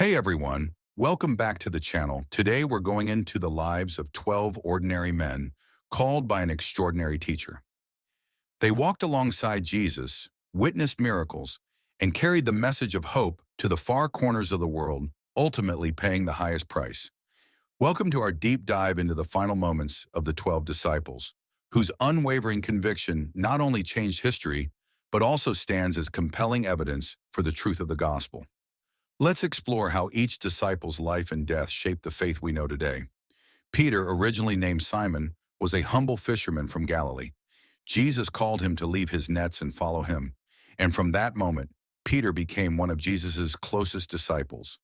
Hey everyone, welcome back to the channel. Today we're going into the lives of 12 ordinary men called by an extraordinary teacher. They walked alongside Jesus, witnessed miracles, and carried the message of hope to the far corners of the world, ultimately paying the highest price. Welcome to our deep dive into the final moments of the 12 disciples, whose unwavering conviction not only changed history, but also stands as compelling evidence for the truth of the gospel. Let's explore how each disciple's life and death shaped the faith we know today. Peter, originally named Simon, was a humble fisherman from Galilee. Jesus called him to leave his nets and follow him. And from that moment, Peter became one of Jesus' closest disciples.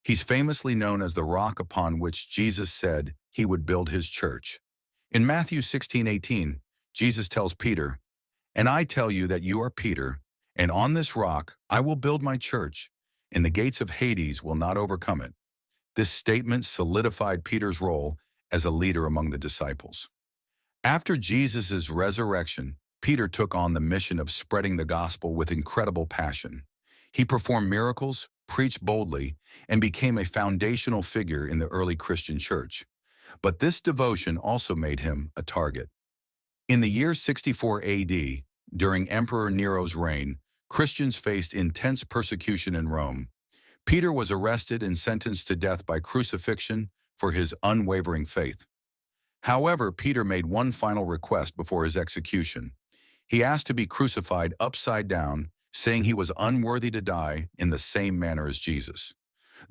He's famously known as the rock upon which Jesus said he would build his church. In Matthew 16:18, Jesus tells Peter, "And I tell you that you are Peter, and on this rock I will build my church, and the gates of Hades will not overcome it." This statement solidified Peter's role as a leader among the disciples. After Jesus' resurrection, Peter took on the mission of spreading the gospel with incredible passion. He performed miracles, preached boldly, and became a foundational figure in the early Christian church. But this devotion also made him a target. In the year 64 AD, during Emperor Nero's reign, Christians faced intense persecution in Rome. Peter was arrested and sentenced to death by crucifixion for his unwavering faith. However, Peter made one final request before his execution. He asked to be crucified upside down, saying he was unworthy to die in the same manner as Jesus.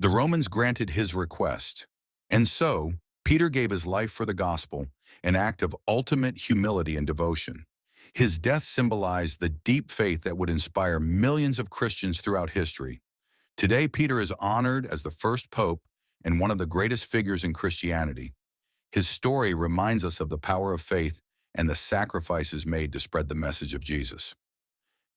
The Romans granted his request, and so Peter gave his life for the gospel, an act of ultimate humility and devotion. His death symbolized the deep faith that would inspire millions of Christians throughout history. Today, Peter is honored as the first pope and one of the greatest figures in Christianity. His story reminds us of the power of faith and the sacrifices made to spread the message of Jesus.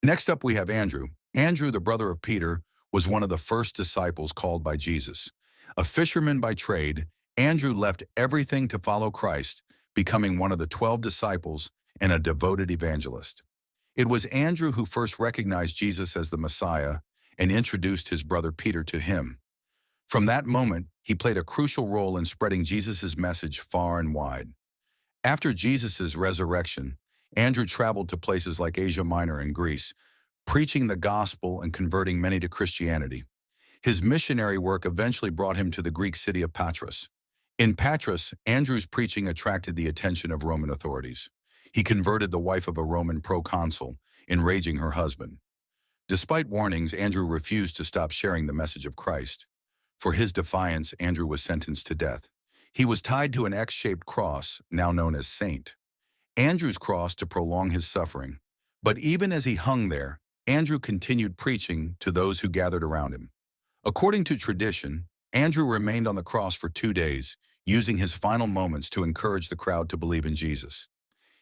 Next up, we have Andrew. Andrew, the brother of Peter, was one of the first disciples called by Jesus. A fisherman by trade, Andrew left everything to follow Christ, becoming one of the 12 disciples and a devoted evangelist. It was Andrew who first recognized Jesus as the Messiah and introduced his brother Peter to him. From that moment, he played a crucial role in spreading Jesus' message far and wide. After Jesus' resurrection, Andrew traveled to places like Asia Minor and Greece, preaching the gospel and converting many to Christianity. His missionary work eventually brought him to the Greek city of Patras. In Patras, Andrew's preaching attracted the attention of Roman authorities. He converted the wife of a Roman proconsul, enraging her husband. Despite warnings, Andrew refused to stop sharing the message of Christ. For his defiance, Andrew was sentenced to death. He was tied to an X-shaped cross, now known as Saint. Andrew's cross to prolong his suffering. But even as he hung there, Andrew continued preaching to those who gathered around him. According to tradition, Andrew remained on the cross for 2 days, using his final moments to encourage the crowd to believe in Jesus.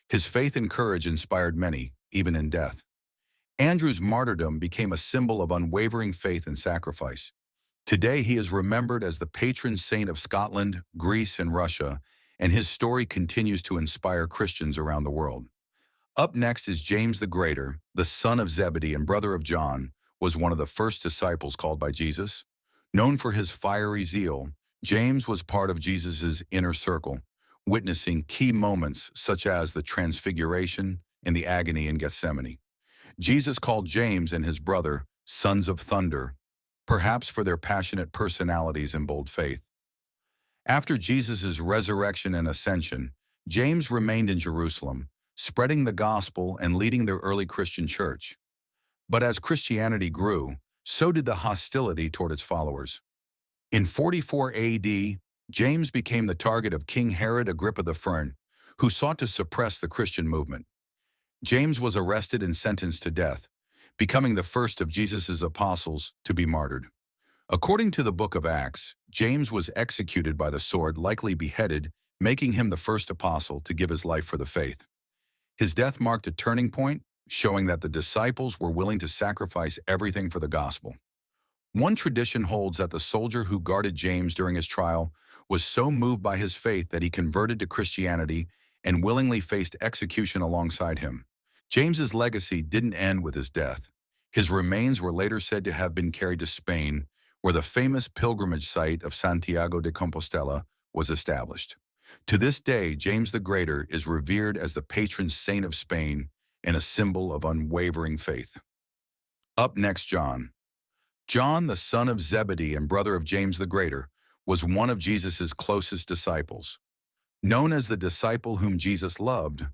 His faith and courage inspired many, even in death. Andrew's martyrdom became a symbol of unwavering faith and sacrifice. Today, he is remembered as the patron saint of Scotland, Greece, and Russia, and his story continues to inspire Christians around the world. Up next is James the Greater, the son of Zebedee and brother of John, was one of the first disciples called by Jesus. Known for his fiery zeal, James was part of Jesus' inner circle, witnessing key moments such as the transfiguration and the agony in Gethsemane. Jesus called James and his brother sons of thunder, perhaps for their passionate personalities and bold faith. After Jesus' resurrection and ascension, James remained in Jerusalem, spreading the gospel and leading the early Christian church. But as Christianity grew, so did the hostility toward its followers. In 44 AD, James became the target of King Herod Agrippa I, who sought to suppress the Christian movement. James was arrested and sentenced to death, becoming the first of Jesus' apostles to be martyred. According to the book of Acts, James was executed by the sword, likely beheaded, making him the first apostle to give his life for the faith. His death marked a turning point, showing that the disciples were willing to sacrifice everything for the gospel. One tradition holds that the soldier who guarded James during his trial was so moved by his faith that he converted to Christianity and willingly faced execution alongside him. James's legacy didn't end with his death. His remains were later said to have been carried to Spain, where the famous pilgrimage site of Santiago de Compostela was established. To this day, James the Greater is revered as the patron saint of Spain and a symbol of unwavering faith. Up next, John. John, the son of Zebedee and brother of James the Greater, was one of Jesus' closest disciples. Known as the disciple whom Jesus loved,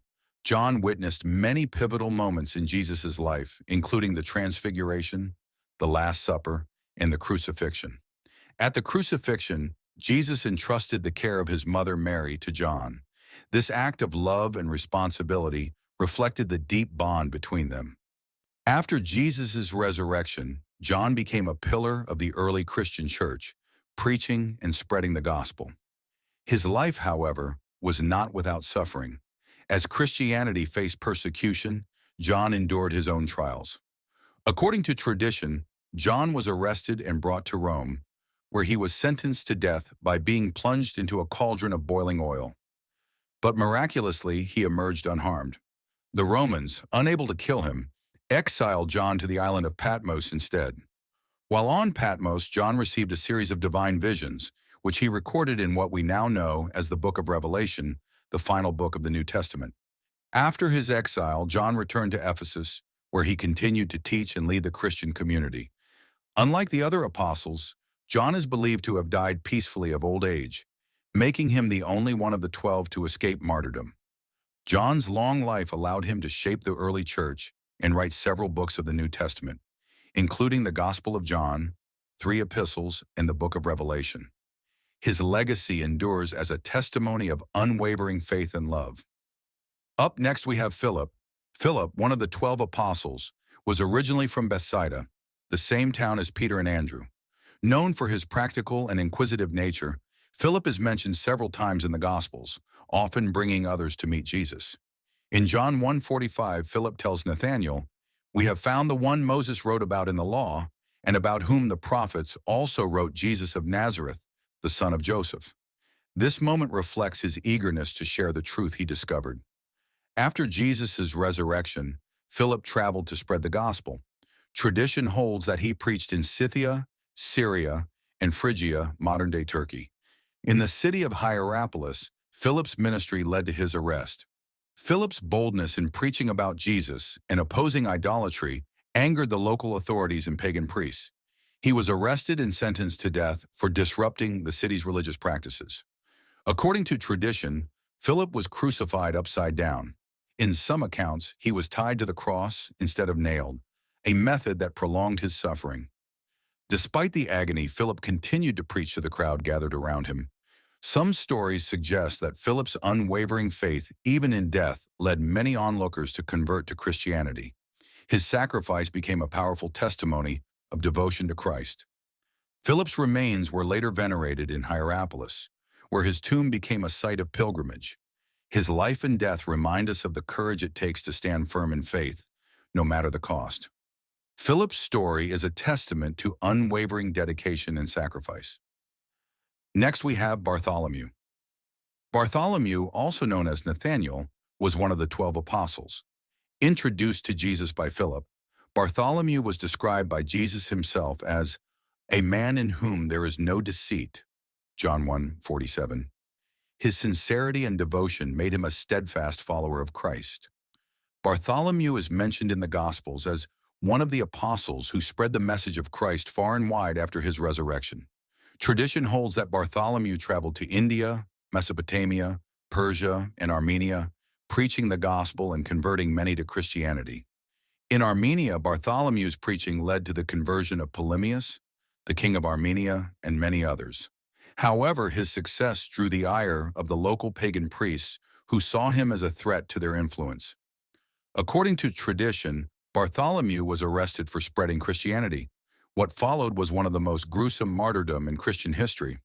John witnessed many pivotal moments in Jesus' life, including the Transfiguration, the Last Supper, and the crucifixion. At the crucifixion, Jesus entrusted the care of his mother Mary to John. This act of love and responsibility reflected the deep bond between them. After Jesus' resurrection, John became a pillar of the early Christian church, preaching and spreading the gospel. His life, however, was not without suffering. As Christianity faced persecution, John endured his own trials. According to tradition, John was arrested and brought to Rome, where he was sentenced to death by being plunged into a cauldron of boiling oil. But miraculously, he emerged unharmed. The Romans, unable to kill him, exiled John to the island of Patmos instead. While on Patmos, John received a series of divine visions, which he recorded in what we now know as the Book of Revelation, the final book of the New Testament. After his exile, John returned to Ephesus, where he continued to teach and lead the Christian community. Unlike the other apostles, John is believed to have died peacefully of old age, making him the only one of the 12 to escape martyrdom. John's long life allowed him to shape the early church and write several books of the New Testament, including the Gospel of John, 3 epistles, and the Book of Revelation. His legacy endures as a testimony of unwavering faith and love. Up next we have Philip. Philip, one of the 12 apostles, was originally from Bethsaida, the same town as Peter and Andrew. Known for his practical and inquisitive nature, Philip is mentioned several times in the Gospels, often bringing others to meet Jesus. In John 1:45, Philip tells Nathanael, "We have found the one Moses wrote about in the law, and about whom the prophets also wrote, Jesus of Nazareth, the son of Joseph." This moment reflects his eagerness to share the truth he discovered. After Jesus' resurrection, Philip traveled to spread the gospel. Tradition holds that he preached in Scythia, Syria, and Phrygia, modern-day Turkey. In the city of Hierapolis, Philip's ministry led to his arrest. Philip's boldness in preaching about Jesus and opposing idolatry angered the local authorities and pagan priests. He was arrested and sentenced to death for disrupting the city's religious practices. According to tradition, Philip was crucified upside down. In some accounts, he was tied to the cross instead of nailed, a method that prolonged his suffering. Despite the agony, Philip continued to preach to the crowd gathered around him. Some stories suggest that Philip's unwavering faith, even in death, led many onlookers to convert to Christianity. His sacrifice became a powerful testimony of devotion to Christ. Philip's remains were later venerated in Hierapolis, where his tomb became a site of pilgrimage. His life and death remind us of the courage it takes to stand firm in faith, no matter the cost. Philip's story is a testament to unwavering dedication and sacrifice. Next we have Bartholomew. Bartholomew, also known as Nathanael, was one of the 12 apostles. Introduced to Jesus by Philip, Bartholomew was described by Jesus himself as a man in whom there is no deceit, John 1:47. His sincerity and devotion made him a steadfast follower of Christ. Bartholomew is mentioned in the Gospels as one of the apostles who spread the message of Christ far and wide after his resurrection. Tradition holds that Bartholomew traveled to India, Mesopotamia, Persia, and Armenia, preaching the gospel and converting many to Christianity. In Armenia, Bartholomew's preaching led to the conversion of Ptolemyus, the king of Armenia, and many others. However, his success drew the ire of the local pagan priests who saw him as a threat to their influence. According to tradition, Bartholomew was arrested for spreading Christianity. What followed was one of the most gruesome martyrdom in Christian history.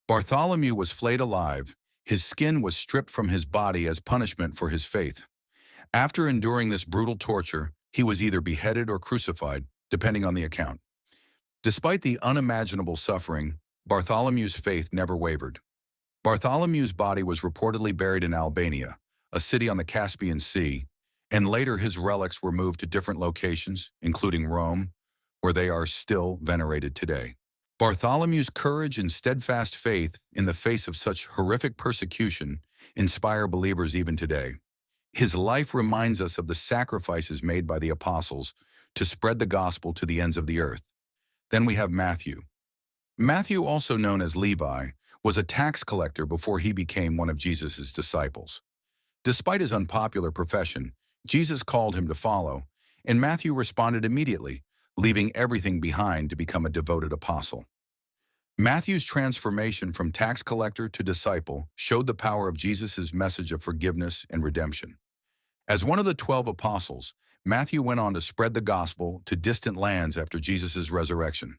Bartholomew was flayed alive. His skin was stripped from his body as punishment for his faith. After enduring this brutal torture, he was either beheaded or crucified, depending on the account. Despite the unimaginable suffering, Bartholomew's faith never wavered. Bartholomew's body was reportedly buried in Albania, a city on the Caspian Sea, and later his relics were moved to different locations, including Rome, where they are still venerated today. Bartholomew's courage and steadfast faith in the face of such horrific persecution inspire believers even today. His life reminds us of the sacrifices made by the apostles to spread the gospel to the ends of the earth. Then we have Matthew. Matthew, also known as Levi, was a tax collector before he became one of Jesus' disciples. Despite his unpopular profession, Jesus called him to follow, and Matthew responded immediately, leaving everything behind to become a devoted apostle. Matthew's transformation from tax collector to disciple showed the power of Jesus' message of forgiveness and redemption. As one of the 12 apostles, Matthew went on to spread the gospel to distant lands after Jesus' resurrection.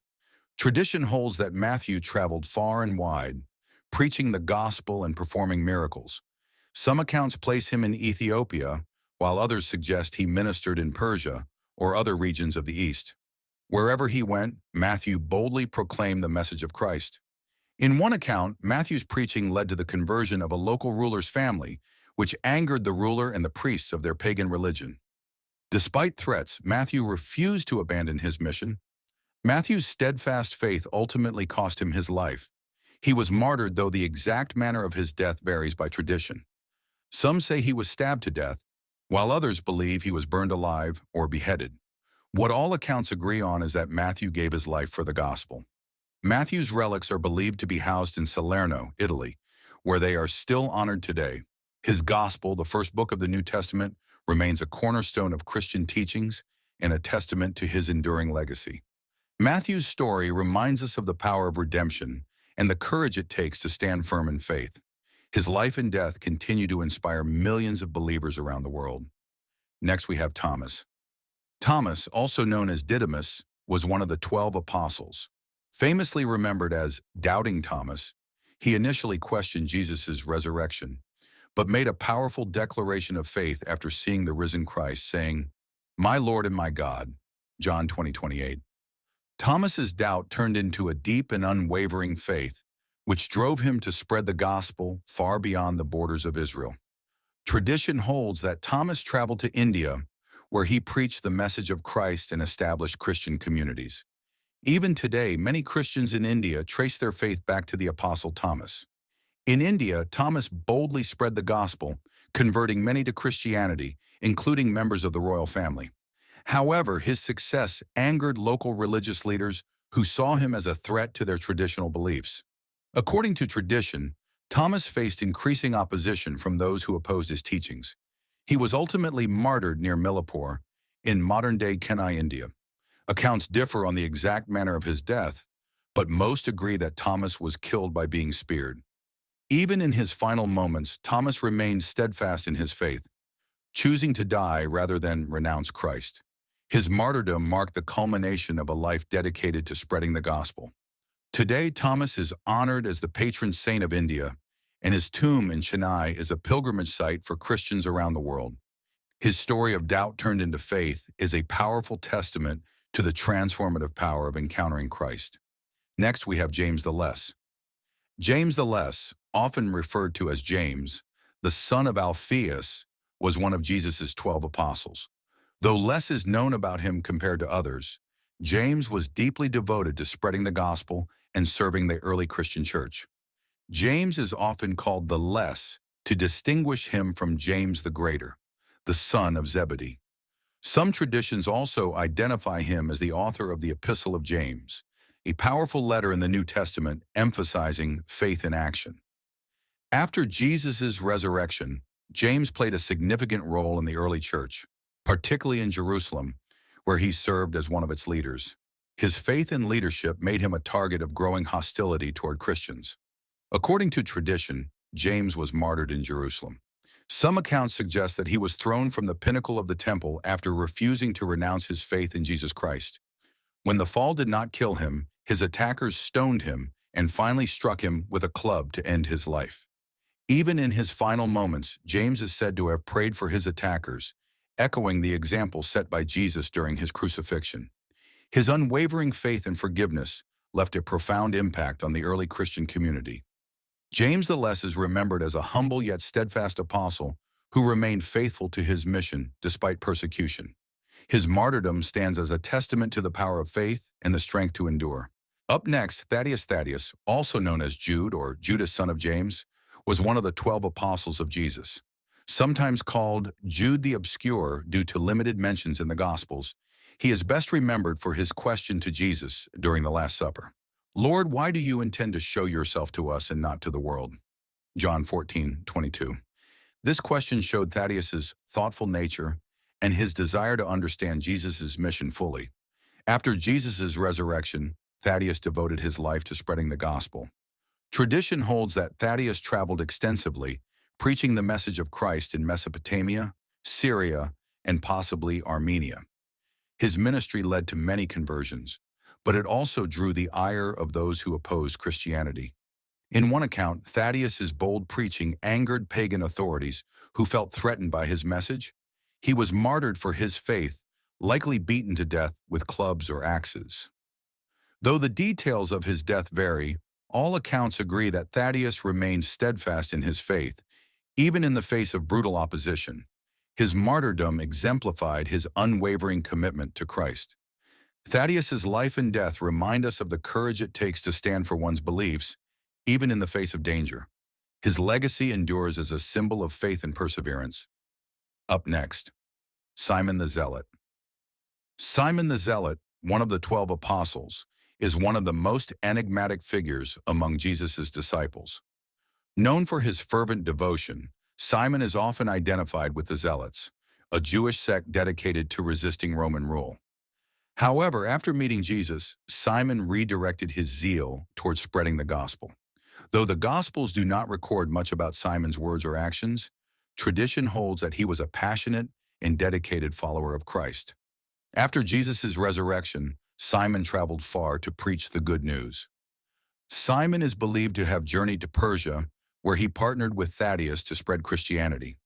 Tradition holds that Matthew traveled far and wide, preaching the gospel and performing miracles. Some accounts place him in Ethiopia, while others suggest he ministered in Persia or other regions of the East. Wherever he went, Matthew boldly proclaimed the message of Christ. In one account, Matthew's preaching led to the conversion of a local ruler's family, which angered the ruler and the priests of their pagan religion. Despite threats, Matthew refused to abandon his mission. Matthew's steadfast faith ultimately cost him his life. He was martyred, though the exact manner of his death varies by tradition. Some say he was stabbed to death, while others believe he was burned alive or beheaded. What all accounts agree on is that Matthew gave his life for the gospel. Matthew's relics are believed to be housed in Salerno, Italy, where they are still honored today. His gospel, the first book of the New Testament, remains a cornerstone of Christian teachings and a testament to his enduring legacy. Matthew's story reminds us of the power of redemption and the courage it takes to stand firm in faith. His life and death continue to inspire millions of believers around the world. Next, we have Thomas. Thomas, also known as Didymus, was one of the 12 apostles. Famously remembered as Doubting Thomas, he initially questioned Jesus' resurrection, but made a powerful declaration of faith after seeing the risen Christ, saying, "My Lord and my God," John 20:28. Thomas's doubt turned into a deep and unwavering faith, which drove him to spread the gospel far beyond the borders of Israel. Tradition holds that Thomas traveled to India, where he preached the message of Christ and established Christian communities. Even today, many Christians in India trace their faith back to the Apostle Thomas. In India, Thomas boldly spread the gospel, converting many to Christianity, including members of the royal family. However, his success angered local religious leaders who saw him as a threat to their traditional beliefs. According to tradition, Thomas faced increasing opposition from those who opposed his teachings. He was ultimately martyred near Milapur, in modern-day Chennai, India. Accounts differ on the exact manner of his death, but most agree that Thomas was killed by being speared. Even in his final moments, Thomas remained steadfast in his faith, choosing to die rather than renounce Christ. His martyrdom marked the culmination of a life dedicated to spreading the gospel. Today, Thomas is honored as the patron saint of India, and his tomb in Chennai is a pilgrimage site for Christians around the world. His story of doubt turned into faith is a powerful testament to the transformative power of encountering Christ. Next, we have James the Less. James the Less, often referred to as James, the son of Alphaeus, was one of Jesus' 12 apostles. Though less is known about him compared to others, James was deeply devoted to spreading the gospel and serving the early Christian church. James is often called the Less to distinguish him from James the Greater, the son of Zebedee. Some traditions also identify him as the author of the Epistle of James, a powerful letter in the New Testament emphasizing faith in action. After Jesus' resurrection, James played a significant role in the early church, particularly in Jerusalem, where he served as one of its leaders. His faith and leadership made him a target of growing hostility toward Christians. According to tradition, James was martyred in Jerusalem. Some accounts suggest that he was thrown from the pinnacle of the temple after refusing to renounce his faith in Jesus Christ. When the fall did not kill him, his attackers stoned him and finally struck him with a club to end his life. Even in his final moments, James is said to have prayed for his attackers, echoing the example set by Jesus during his crucifixion. His unwavering faith and forgiveness left a profound impact on the early Christian community. James the Less is remembered as a humble yet steadfast apostle who remained faithful to his mission despite persecution. His martyrdom stands as a testament to the power of faith and the strength to endure. Up next, Thaddeus, also known as Jude or Judas son of James, was one of the 12 apostles of Jesus. Sometimes called Jude the Obscure due to limited mentions in the Gospels, he is best remembered for his question to Jesus during the Last Supper. Lord, why do you intend to show yourself to us and not to the world? John 14:22. This question showed Thaddeus's thoughtful nature and his desire to understand Jesus' mission fully. After Jesus' resurrection, Thaddeus devoted his life to spreading the gospel. Tradition holds that Thaddeus traveled extensively, preaching the message of Christ in Mesopotamia, Syria, and possibly Armenia. His ministry led to many conversions, but it also drew the ire of those who opposed Christianity. In one account, Thaddeus's bold preaching angered pagan authorities who felt threatened by his message. He was martyred for his faith, likely beaten to death with clubs or axes. Though the details of his death vary, all accounts agree that Thaddeus remained steadfast in his faith, even in the face of brutal opposition. His martyrdom exemplified his unwavering commitment to Christ. Thaddeus's life and death remind us of the courage it takes to stand for one's beliefs, even in the face of danger. His legacy endures as a symbol of faith and perseverance. Up next, Simon the Zealot. Simon the Zealot, one of the 12 apostles, is one of the most enigmatic figures among Jesus' disciples. Known for his fervent devotion, Simon is often identified with the Zealots, a Jewish sect dedicated to resisting Roman rule. However, after meeting Jesus, Simon redirected his zeal towards spreading the gospel. Though the Gospels do not record much about Simon's words or actions, tradition holds that he was a passionate and dedicated follower of Christ. After Jesus' resurrection, Simon traveled far to preach the good news. Simon is believed to have journeyed to Persia, where he partnered with Thaddeus to spread Christianity.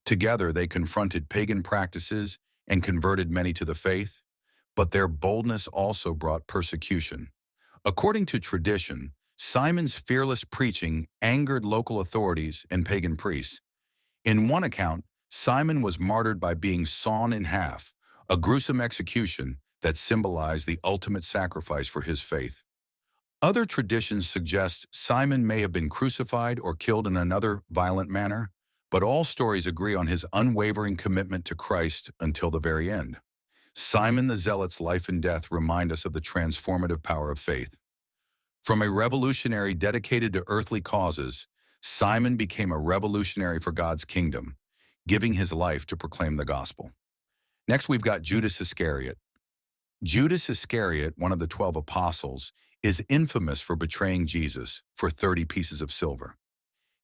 Together, they confronted pagan practices and converted many to the faith, but their boldness also brought persecution. According to tradition, Simon's fearless preaching angered local authorities and pagan priests. In one account, Simon was martyred by being sawn in half, a gruesome execution that symbolized the ultimate sacrifice for his faith. Other traditions suggest Simon may have been crucified or killed in another violent manner, but all stories agree on his unwavering commitment to Christ until the very end. Simon the Zealot's life and death remind us of the transformative power of faith. From a revolutionary dedicated to earthly causes, Simon became a revolutionary for God's kingdom, giving his life to proclaim the gospel. Next, we've got Judas Iscariot. Judas Iscariot, one of the 12 apostles, is infamous for betraying Jesus for 30 pieces of silver.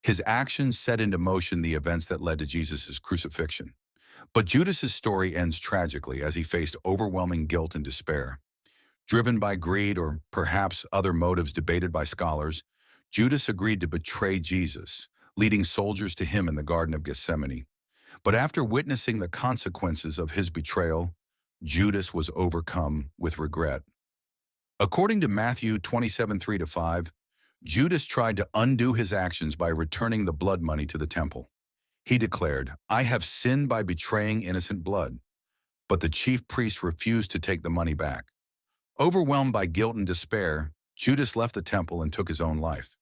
His actions set into motion the events that led to Jesus' crucifixion. But Judas's story ends tragically as he faced overwhelming guilt and despair. Driven by greed or perhaps other motives debated by scholars, Judas agreed to betray Jesus, leading soldiers to him in the Garden of Gethsemane. But after witnessing the consequences of his betrayal, Judas was overcome with regret. According to Matthew 27:3-5, Judas tried to undo his actions by returning the blood money to the temple. He declared, "I have sinned by betraying innocent blood." But the chief priests refused to take the money back. Overwhelmed by guilt and despair, Judas left the temple and took his own life.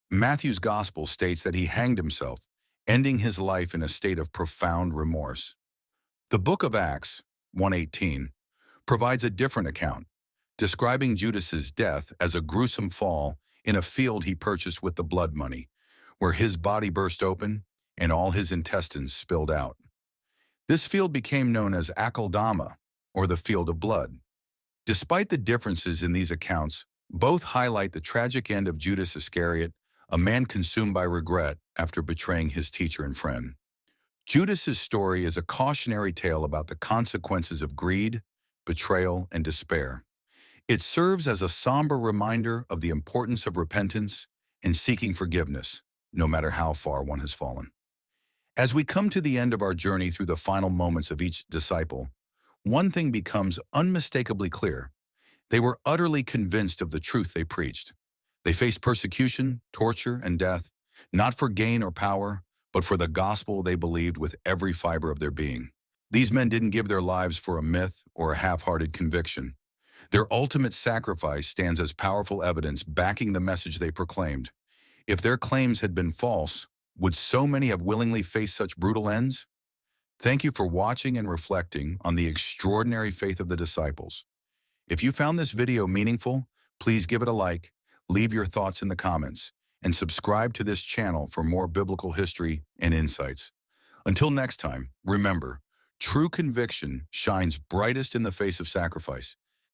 Matthew's gospel states that he hanged himself, ending his life in a state of profound remorse. The book of Acts 1:18 provides a different account, describing Judas's death as a gruesome fall in a field he purchased with the blood money, where his body burst open and all his intestines spilled out. This field became known as Akeldama, or the field of blood. Despite the differences in these accounts, both highlight the tragic end of Judas Iscariot, a man consumed by regret after betraying his teacher and friend. Judas's story is a cautionary tale about the consequences of greed, betrayal, and despair. It serves as a somber reminder of the importance of repentance and seeking forgiveness, no matter how far one has fallen. As we come to the end of our journey through the final moments of each disciple, one thing becomes unmistakably clear. They were utterly convinced of the truth they preached. They faced persecution, torture, and death, not for gain or power, but for the gospel they believed with every fiber of their being. These men didn't give their lives for a myth or a half-hearted conviction. Their ultimate sacrifice stands as powerful evidence backing the message they proclaimed. If their claims had been false, would so many have willingly faced such brutal ends? Thank you for watching and reflecting on the extraordinary faith of the disciples. If you found this video meaningful, please give it a like, leave your thoughts in the comments, and subscribe to this channel for more biblical history and insights. Until next time, remember, true conviction shines brightest in the face of sacrifice.